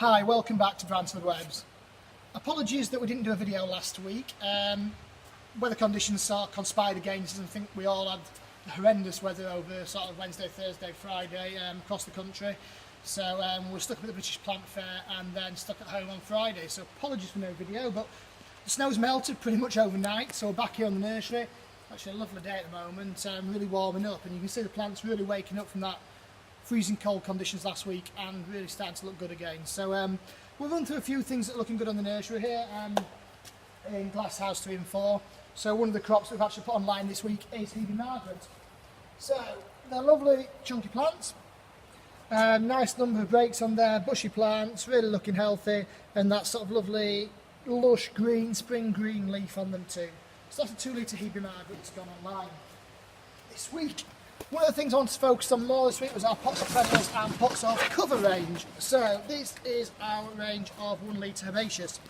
Hi, welcome back to Bransford Webs. Apologies that we didn't do a video last week. Weather conditions sort of conspired against us. I think we all had horrendous weather over sort of Wednesday, Thursday, Friday across the country. So we're stuck with the British Plant Fair and then stuck at home on Friday. So apologies for no video, but the snow's melted pretty much overnight. So we're back here on the nursery. Actually a lovely day at the moment, really warming up, and you can see the plants really waking up from that freezing cold conditions last week and really starting to look good again. So we'll run through a few things that are looking good on the nursery here in Glasshouse 3 and 4. So one of the crops we've actually put online this week is Hebe Margaret. So they're lovely chunky plants, nice number of breaks on there, bushy plants, really looking healthy, and that sort of lovely lush green, spring green leaf on them too. So that's a 2 litre Hebe Margaret that's gone online this week. One of the things I wanted to focus on more this week was our pots of perennials and pots of cover range. So this is our range of 1 litre herbaceous.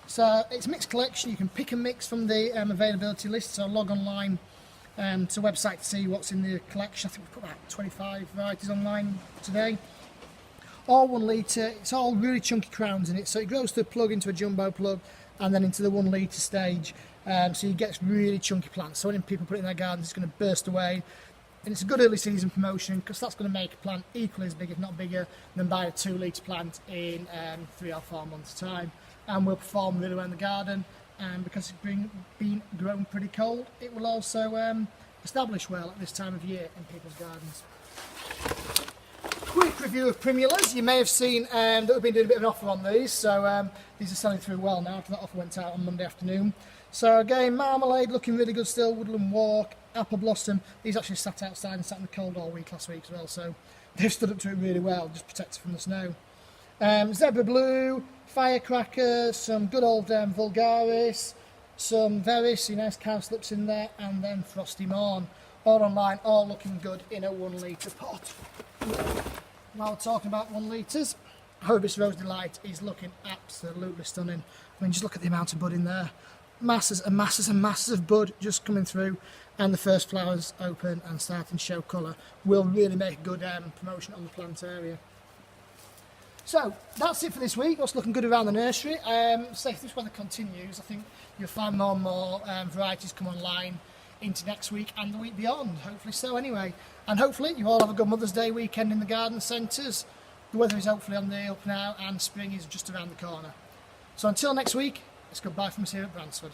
So it's a mixed collection. You can pick and mix from the availability list. So log online to the website to see what's in the collection. I think we've put about 25 varieties online today. All 1 litre. It's all really chunky crowns in it. So it grows to a plug into a jumbo plug and then into the 1 litre stage. So you get really chunky plants. So when people put it in their gardens, it's going to burst away. And it's a good early season promotion because that's going to make a plant equally as big, if not bigger, than buying a 2 litre plant in 3 or 4 months' time. And will perform really well in the garden. And because it's been grown pretty cold, it will also establish well at this time of year in people's gardens. Quick review of primulas. You may have seen that we've been doing a bit of an offer on these. So these are selling through well now after that offer went out on Monday afternoon. So again, Marmalade looking really good still, Woodland Walk, Apple Blossom. These actually sat outside and sat in the cold all week last week as well, so they've stood up to it really well, just protected from the snow. Zebra Blue, Firecracker, some good old Vulgaris, some Veris, nice cowslips in there, and then Frosty Morn. All online, all looking good in a 1 litre pot. While we're talking about 1 litres, Hobus Rose Delight is looking absolutely stunning. I mean, just look at the amount of bud in there. Masses and masses and masses of bud just coming through, and the first flowers open and starting to show colour will really make a good promotion on the plant area. So that's it for this week. What's looking good around the nursery. So if this weather continues, I think you'll find more and more varieties come online into next week and the week beyond, hopefully so anyway. And hopefully you all have a good Mother's Day weekend in the garden centres. The weather is hopefully on the up now and spring is just around the corner. So until next week, it's goodbye from us here at Bransford.